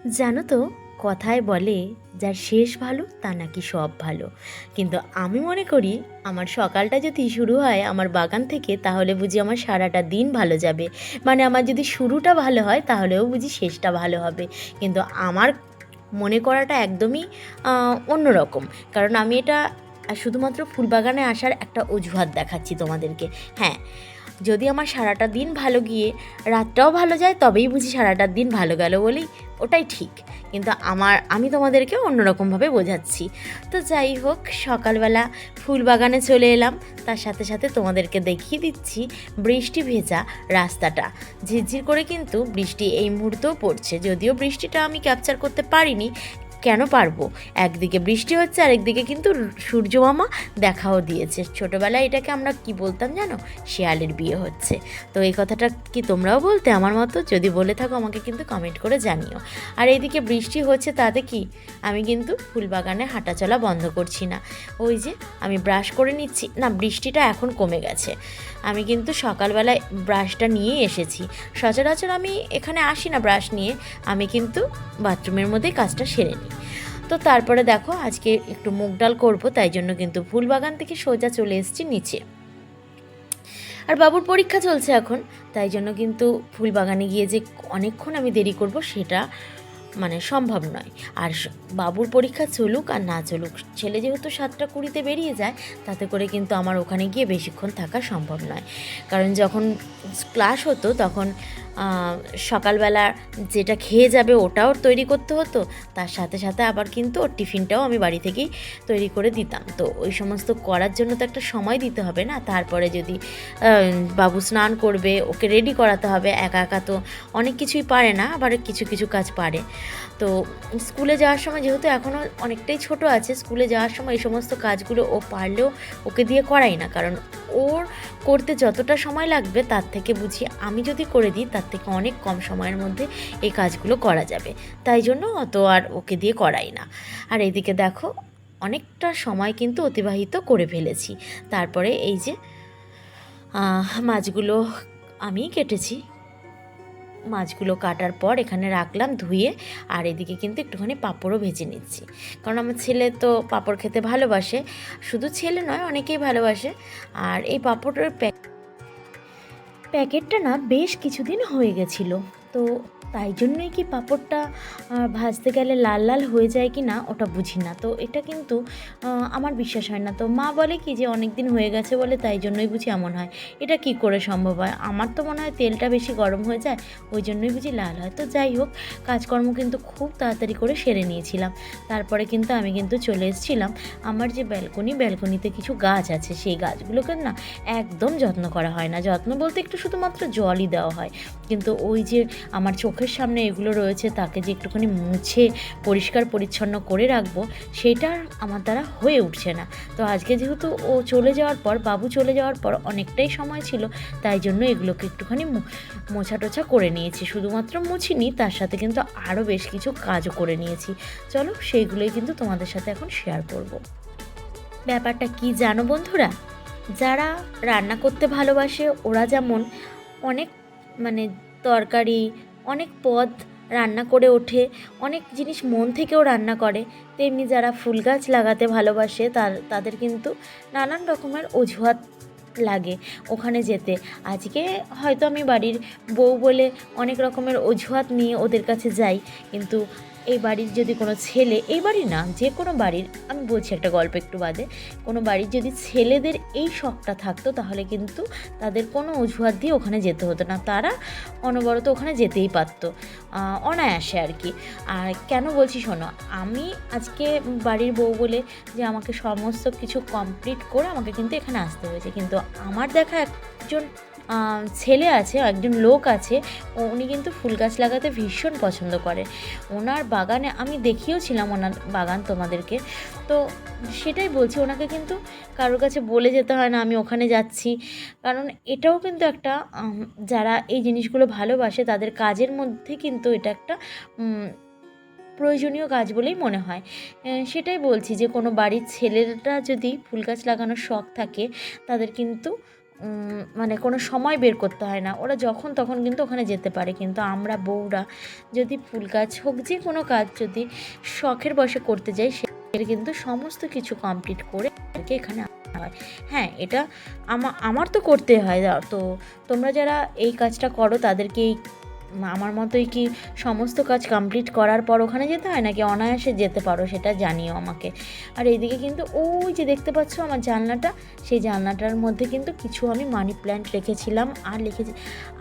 জানো তো, কথায় বলে যার শেষ ভালো তার নাকি সব ভালো। কিন্তু আমি মনে করি আমার সকালটা যদি শুরু হয় আমার বাগান থেকে, তাহলে বুঝি আমার সারাটা দিন ভালো যাবে। মানে আমার যদি শুরুটা ভালো হয় তাহলেও বুঝি শেষটা ভালো হবে। কিন্তু আমার মনে করাটা একদমই অন্যরকম। কারণ আমি এটা শুধুমাত্র ফুলবাগানে আসার একটা অজুহাত দেখাচ্ছি তোমাদেরকে। হ্যাঁ, যদি আমার সারাটা দিন ভালো গিয়ে রাতটাও ভালো যায়, তবেই বুঝি সারাটা দিন ভালো গেল বলেই ওটাই ঠিক। কিন্তু আমি তোমাদেরকে অন্যরকমভাবে বোঝাচ্ছি। তো যাই হোক, সকালবেলা ফুল বাগানে চলে এলাম, তার সাথে সাথে তোমাদেরকে দেখিয়ে দিচ্ছি বৃষ্টি ভেজা রাস্তাটা। ঝিরঝির করে কিন্তু বৃষ্টি এই মুহূর্তেও পড়ছে, যদিও বৃষ্টিটা আমি ক্যাপচার করতে পারিনি। কেন পারবো? একদিকে বৃষ্টি হচ্ছে আর একদিকে কিন্তু সূর্য মামা দেখাও দিয়েছে। ছোটোবেলায় এটাকে আমরা কি বলতাম জানো? শেয়ালের বিয়ে হচ্ছে। তো এই কথাটা কি তোমরাও বলতে আমার মতো? যদি বলে থাকো আমাকে কিন্তু কমেন্ট করে জানিও। আর এইদিকে বৃষ্টি হচ্ছে, তাতে কি আমি কিন্তু ফুলবাগানে হাঁটাচলা বন্ধ করছি না। ওই যে আমি ব্রাশ করে নিচ্ছি, না বৃষ্টিটা এখন কমে গেছে। আমি কিন্তু সকালবেলায় ব্রাশটা নিয়ে এসেছি। সচরাচর আমি এখানে আসি না ব্রাশ নিয়ে, আমি কিন্তু বাথরুমের মধ্যেই কাজটা সেরে নিই। তো তারপরে দেখো, আজকে একটু মুগ ডাল করবো, তাই জন্য কিন্তু ফুলবাগান থেকে সোজা চলে এসেছি নিচে। আর বাবুর পরীক্ষা চলছে এখন, তাই জন্য কিন্তু ফুলবাগানে গিয়ে যে অনেকক্ষণ আমি দেরি করব সেটা মানে সম্ভব নয়। আর বাবুর পরীক্ষা চলুক আর না চলুক, ছেলে যেহেতু 7:20 বেরিয়ে যায়, তাতে করে কিন্তু আমার ওখানে গিয়ে বেশিক্ষণ থাকা সম্ভব নয়। কারণ যখন ক্লাস হতো তখন সকালবেলা যেটা খেয়ে যাবে ওটাও তৈরি করতে হতো, তার সাথে সাথে আবার কিন্তু ওর টিফিনটাও আমি বাড়ি থেকেই তৈরি করে দিতাম। তো ওই সমস্ত করার জন্য তো একটা সময় দিতে হবে না। তারপরে যদি বাবু স্নান করবে, ওকে রেডি করাতে হবে, একা একা তো অনেক কিছুই পারে না, আবার কিছু কিছু কাজ পারে। তো স্কুলে যাওয়ার সময় যেহেতু এখনও অনেকটাই ছোট আছে, স্কুলে যাওয়ার সময় এই সমস্ত কাজগুলো ও পারলেও ওকে দিয়ে করাই না। কারণ ওর করতে যতটা সময় লাগবে তার থেকে বুঝি আমি যদি করে দিই তার থেকে অনেক কম সময়ের মধ্যে এই কাজগুলো করা যাবে। তাই জন্য অত আর ওকে দিয়ে করাই না। আর এইদিকে দেখো, অনেকটা সময় কিন্তু অতিবাহিত করে ফেলেছি। তারপরে এই যে মাছগুলো আমি কেটেছি, মাছগুলো কাটার পর এখানে রাখলাম ধুয়ে। আর এদিকে কিন্তু একটুখানি পাঁপড়ও ভেজে নিচ্ছি, কারণ আমার ছেলে তো পাঁপড় খেতে ভালোবাসে। শুধু ছেলে নয়, অনেকেই ভালোবাসে। আর এই পাঁপড়ের প্যাকেটটা না বেশ কিছুদিন হয়ে গেছিলো। তো তাই জন্যই কি পাঁপড়টা ভাজতে গেলে লাল লাল হয়ে যায় কি না ওটা বুঝি না। তো এটা কিন্তু আমার বিশ্বাস হয় না। তো মা বলে কি যে অনেক দিন হয়ে গেছে বলে তাই জন্যই বুঝি এমন হয়। এটা কি করে সম্ভব হয়? আমার তো মনে হয় তেলটা বেশি গরম হয়ে যায়, ওই জন্যই বুঝি লাল হয়। তো যাই হোক, কাজকর্ম কিন্তু খুব তাড়াতাড়ি করে সেরে নিয়েছিলাম। তারপরে কিন্তু আমি কিন্তু চলে এসেছিলাম আমার যে ব্যালকনিতে কিছু গাছ আছে, সেই গাছগুলোকে না একদম যত্ন করা হয় না। যত্ন বলতে একটু শুধুমাত্র জলই দেওয়া হয়। কিন্তু ওই যে আমার চোখের সামনে এগুলো রয়েছে, তাকে যে একটুখানি মুছে পরিষ্কার পরিচ্ছন্ন করে রাখবো, সেটা আমার দ্বারা হয়ে উঠছে না। তো আজকে যেহেতু ও চলে যাওয়ার পর, বাবু চলে যাওয়ার পর অনেকটাই সময় ছিল, তাই জন্য এগুলোকে একটুখানি মোছা টোছা করে নিয়েছি। শুধুমাত্র মুছিনি, তার সাথে কিন্তু আরও বেশ কিছু কাজও করে নিয়েছি। চলো সেইগুলোই কিন্তু তোমাদের সাথে এখন শেয়ার করব। ব্যাপারটা কি জানো বন্ধুরা? যারা রান্না করতে ভালোবাসে ওরা যেমন অনেক মানে তরকারি, অনেক পদ রান্না করে ওঠে, অনেক জিনিস মন থেকেও রান্না করে, তেমনি যারা ফুল গাছ লাগাতে ভালোবাসে তাদের কিন্তু নানান রকমের অজুহাত লাগে ওখানে যেতে। আজকে হয়তো আমি বাড়ির বউ বলে অনেক রকমের অজুহাত নিয়ে ওদের কাছে যাই, কিন্তু এই বাড়ির যদি কোনো ছেলে, এই বাড়ির না যে কোনো বাড়ির, আমি বলছি একটা গল্প একটু বাদে, কোনো বাড়ির যদি ছেলেদের এই শখটা থাকতো তাহলে কিন্তু তাদের কোনো অজুহাত দিয়ে ওখানে যেতে হতো না, তারা অনবরত ওখানে যেতেই পারতো অনায়াসে আর কি। আর কেন বলছি শোনো, আমি আজকে বাড়ির বউ বলে যে আমাকে সমস্ত কিছু কমপ্লিট করে আমাকে কিন্তু এখানে আসতে হয়েছে। কিন্তু আমার দেখা একজন ছেলে আছে, একজন লোক আছে, উনি কিন্তু ফুল গাছ লাগাতে ভীষণ পছন্দ করে। ওনার বাগানে আমি দেখিয়েওছিলাম ওনার বাগান তোমাদেরকে। তো সেটাই বলছি, ওনাকে কিন্তু কারোর কাছে বলে যেতে হয় না আমি ওখানে যাচ্ছি। কারণ এটাও কিন্তু একটা যারা এই জিনিসগুলো ভালোবাসে তাদের কাজের মধ্যে কিন্তু এটা একটা প্রয়োজনীয় কাজ বলেই মনে হয়। সেটাই বলছি যে কোনো বাড়ির ছেলেরা যদি ফুল গাছ লাগানোর শখ থাকে, তাদের কিন্তু মানে কোনো সময় বের করতে হয় না, ওরা যখন তখন কিন্তু ওখানে যেতে পারে। কিন্তু আমরা বউরা যদি ফুল গাছ হোক, যে কোনো কাজ যদি শখের বশে করতে যাই, সেটা কিন্তু সমস্ত কিছু কমপ্লিট করে এখানে আনা হয়। হ্যাঁ, এটা আমার তো করতে হয়। তো তোমরা যারা এই কাজটা করো তাদেরকে আমার মতোই কি সমস্ত কাজ কমপ্লিট করার পর ওখানে যেতে হয়, নাকি অনায়াসে যেতে পারো সেটা জানিও আমাকে। আর এইদিকে কিন্তু ওই যে দেখতে পাচ্ছ আমার জানলাটা, সেই জানলাটার মধ্যে কিন্তু কিছু আমি মানি প্ল্যান্ট রেখেছিলাম।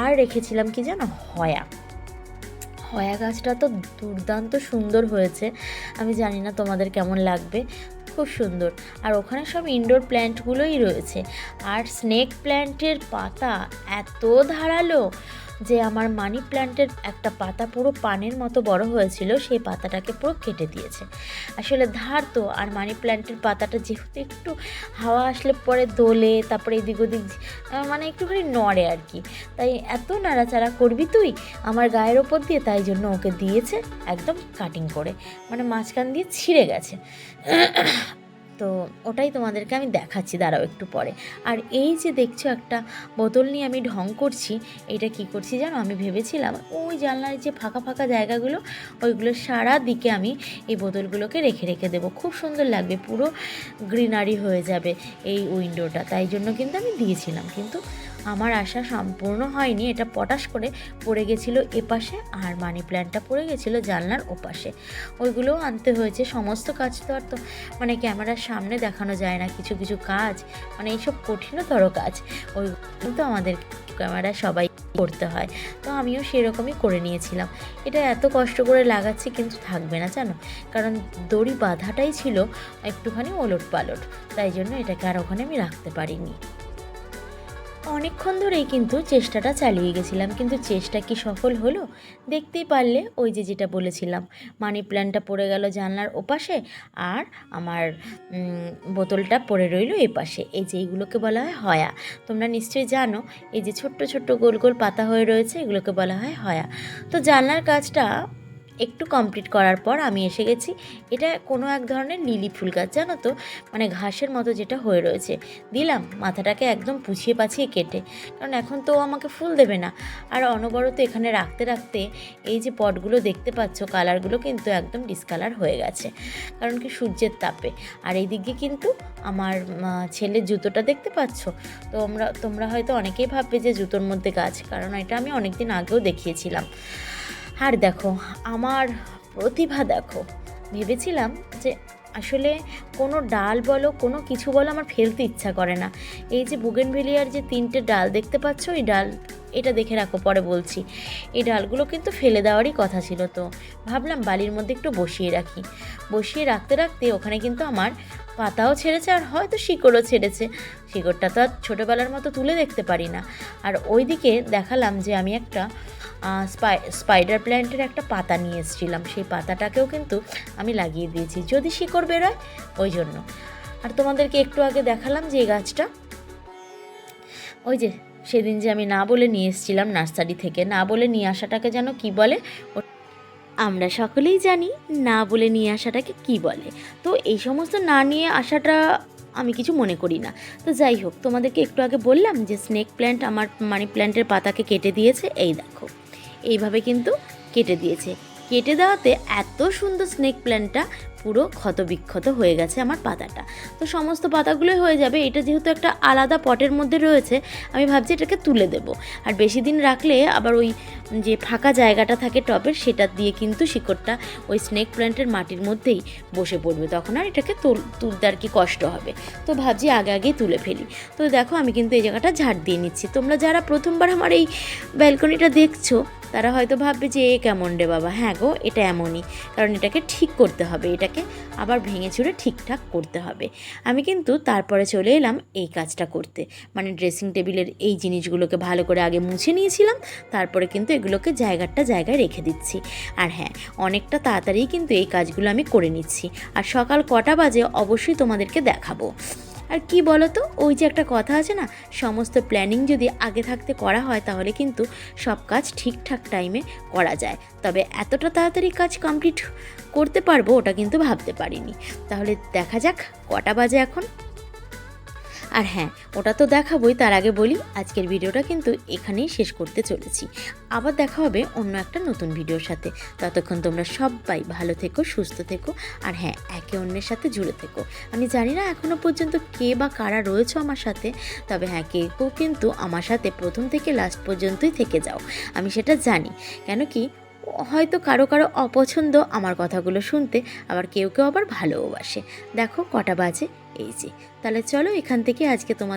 আর রেখেছিলাম কি জানো, হয়া গাছটা তো দুর্দান্ত সুন্দর হয়েছে। আমি জানি না তোমাদের কেমন লাগবে, খুব সুন্দর। আর ওখানে সব ইনডোর প্ল্যান্টগুলোই রয়েছে। আর স্নেক প্ল্যান্টের পাতা এত ধারালো যে আমার মানি প্ল্যান্টের একটা পাতা পুরো পানের মতো বড় হয়েছিল, সেই পাতাটাকে পুরো কেটে দিয়েছে। আসলে ধার তো, আর মানি প্ল্যান্টের পাতাটা যেহেতু একটু হাওয়া আসলে পরে দোলে, তারপরে এদিক ওদিক মানে একটুখানি নড়ে আর কি, তাই এত নাড়াচাড়া করবি তুই আমার গায়ের ওপর দিয়ে, তাই জন্য ওকে দিয়েছে একদম কাটিং করে, মানে মাঝখান দিয়ে ছিঁড়ে গেছে। তো ওটাই তোমাদেরকে আমি দেখাচ্ছি, দাঁড়াও একটু পরে। আর এই যে দেখছো একটা বোতল নিয়ে আমি ঢং করছি, এটা কি করছি জানো, আমি ভেবেছিলাম ওই জানলার যে ফাঁকা ফাঁকা জায়গাগুলো, ওইগুলো সারা দিকে আমি এই বোতলগুলোকে রেখে রেখে দেবো, খুব সুন্দর লাগবে, পুরো গ্রিনারি হয়ে যাবে এই উইন্ডোটা। তাই জন্য কিন্তু আমি দিয়েছিলাম, কিন্তু আমার আশা সম্পূর্ণ হয়নি। এটা পটাশ করে পড়ে গেছিলো এপাশে, আর মানি প্ল্যান্টটা পড়ে গেছিলো জানলার ওপাশে। ওইগুলোও আনতে হয়েছে। সমস্ত কাজ তো আর তো মানে ক্যামেরার সামনে দেখানো যায় না, কিছু কিছু কাজ মানে এইসব কঠিনতর কাজ, ওই কিন্তু আমাদের ক্যামেরা সবাই করতে হয়। তো আমিও সেরকমই করে নিয়েছিলাম। এটা এত কষ্ট করে লাগাচ্ছি কিন্তু থাকবে না জানো, কারণ দড়ি বাঁধাটাই ছিল একটুখানি ওলট পালট, তাই জন্য এটাকে আর ওখানে আমি রাখতে পারিনি। অনেকক্ষণ ধরেই কিন্তু চেষ্টাটা চালিয়ে গেছিলাম, কিন্তু চেষ্টা কি সফল হলো দেখতেই পারলে। ওই যে যেটা বলেছিলাম, মানি প্ল্যান্টটা পড়ে গেল জানলার ওপাশে, আর আমার বোতলটা পড়ে রইল এপাশে। এই যে এইগুলোকে বলা হয় হয়া। তোমরা নিশ্চয়ই জানো, এই যে ছোট্ট ছোট্ট গোল গোল পাতা হয়ে রয়েছে, এগুলোকে বলা হয় হয়া। তো জানলার কাজটা একটু কমপ্লিট করার পর আমি এসে গেছি, এটা কোনো এক ধরনের লিলি ফুল গাছ জানো তো, মানে ঘাসের মতো যেটা হয়ে রয়েছে। দিলাম মাথাটাকে একদম পুছিয়ে পাছিয়ে কেটে, কারণ এখন তো আমাকে ফুল দেবে না। আর অনবরত এখানে রাখতে রাখতে এই যে পটগুলো দেখতে পাচ্ছ, কালারগুলো কিন্তু একদম ডিসকালার হয়ে গেছে, কারণ কি সূর্যের তাপে। আর এই দিকে কিন্তু আমার ছেলের জুতোটা দেখতে পাচ্ছ। তো তোমরা হয়তো অনেকেই ভাববে যে জুতোর মধ্যে গাছ, কারণ এটা আমি অনেক দিন আগেও দেখিয়েছিলাম। আর দেখো আমার প্রতিভা দেখো, ভেবেছিলাম যে আসলে কোনো ডাল বলো কোনো কিছু বলো আমার ফেলতে ইচ্ছা করে না। এই যে বুগেনভেলিয়ার যে 3টে ডাল দেখতে পাচ্ছ, এই ডাল, এটা দেখে রাখো পরে বলছি, এই ডালগুলো কিন্তু ফেলে দেওয়ারই কথা ছিল। তো ভাবলাম বালির মধ্যে একটু বসিয়ে রাখি, বসিয়ে রাখতে রাখতে ওখানে কিন্তু আমার পাতাও ছেড়েছে, আর হয়তো শিকড়ও ছেড়েছে। শিকড়টা তো আর ছোটোবেলার মতো তুলে দেখতে পারি না। আর ওইদিকে দেখালাম যে আমি একটা স্পাইডার প্ল্যান্টের একটা পাতা নিয়ে এসেছিলাম, সেই পাতাটাকেও কিন্তু আমি লাগিয়ে দিয়েছি যদি শিকড় বেরোয়, ওই জন্য। আর তোমাদেরকে একটু আগে দেখালাম যে এই গাছটা, ওই যে সেদিন যে আমি না বলে নিয়ে এসেছিলাম নার্সারি থেকে, না বলে নিয়ে আসাটাকে যেন কি বলে, আমরা সকলেই জানি না বলে নিয়ে আসাটাকে কি বলে। তো এই সমস্ত না নিয়ে আসাটা আমি কিছু মনে করি না। তো যাই হোক, তোমাদেরকে একটু আগে বললাম যে স্নেক প্ল্যান্ট আমার মানি প্ল্যান্টের পাতাকে কেটে দিয়েছে। এই দেখো এইভাবে কিন্তু কেটে দিয়েছে। কেটে দেওয়াতে এত সুন্দর স্নেক প্ল্যান্টটা পুরো ক্ষতবিক্ষত হয়ে গেছে আমার পাতাটা। তো সমস্ত পাতাগুলোই হয়ে যাবে। এটা যেহেতু একটা আলাদা পটের মধ্যে রয়েছে, আমি ভাবছি এটাকে তুলে দেব। আর বেশি দিন রাখলে আবার ওই যে ফাঁকা জায়গাটা থাকে টবের, সেটা দিয়ে কিন্তু শিকড়টা ওই স্নেক প্ল্যান্টের মাটির মধ্যেই বসে পড়বে, তখন আর এটাকে তুলতে আর কি কষ্ট হবে। তো ভাবছি আগে আগেই তুলে ফেলি। তো দেখো আমি কিন্তু এই জায়গাটা ঝাড় দিয়ে নিচ্ছি। তোমরা যারা প্রথমবার আমার এই ব্যালকনিটা দেখছো তারা হয়তো ভাববে যে এ কেমন রে বাবা। হ্যাঁ গো, এটা এমনই, কারণ এটাকে ঠিক করতে হবে, এটাকে আবার ভেঙে চুরে ঠিকঠাক করতে হবে। আমি কিন্তু তারপরে চলে এলাম এই কাজটা করতে, মানে ড্রেসিং টেবিলের এই জিনিসগুলোকে ভালো করে আগে মুছে নিয়েছিলাম, তারপরে কিন্তু এগুলোকে জায়গায় রেখে দিচ্ছি। আর হ্যাঁ, অনেকটা তাড়াতাড়ি কিন্তু এই কাজগুলো আমি করে নিচ্ছি। আর সকাল কটা বাজে অবশ্যই তোমাদেরকে দেখাবো। আর কি বলো তো, ওই যে একটা কথা আছে না, সমস্ত প্ল্যানিং যদি আগে থাকতে করা হয় তাহলে কিন্তু সব কাজ ঠিকঠাক টাইমে করা যায়। তবে এতটা তাড়াতাড়ি কাজ কমপ্লিট করতে পারবো ওটা কিন্তু ভাবতে পারিনি। তাহলে দেখা যাক কটা বাজে এখন। আর হ্যাঁ, ওটা তো দেখাবই, তার আগে বলি আজকের ভিডিওটা কিন্তু এখানেই শেষ করতে চলেছি। আবার দেখা হবে অন্য একটা নতুন ভিডিওর সাথে। ততক্ষণ তোমরা সবাই ভালো থেকো, সুস্থ থেকো, আর হ্যাঁ, একে অন্যের সাথে জুড়ে থেকো। আমি জানি না এখনও পর্যন্ত কে বা কারা রয়েছো আমার সাথে, তবে হ্যাঁ, কেউ কিন্তু আমার সাথে প্রথম থেকে লাস্ট পর্যন্তই থেকে যাও, আমি সেটা জানি। কেন কি, হয়তো কারো কারো অপছন্দ আমার কথাগুলো শুনতে, আবার কেউ কেউ আবার ভালোবাসে। দেখো কটা বাজে, এই যে। তাহলে চলো এখান থেকে আজকে তোমাদের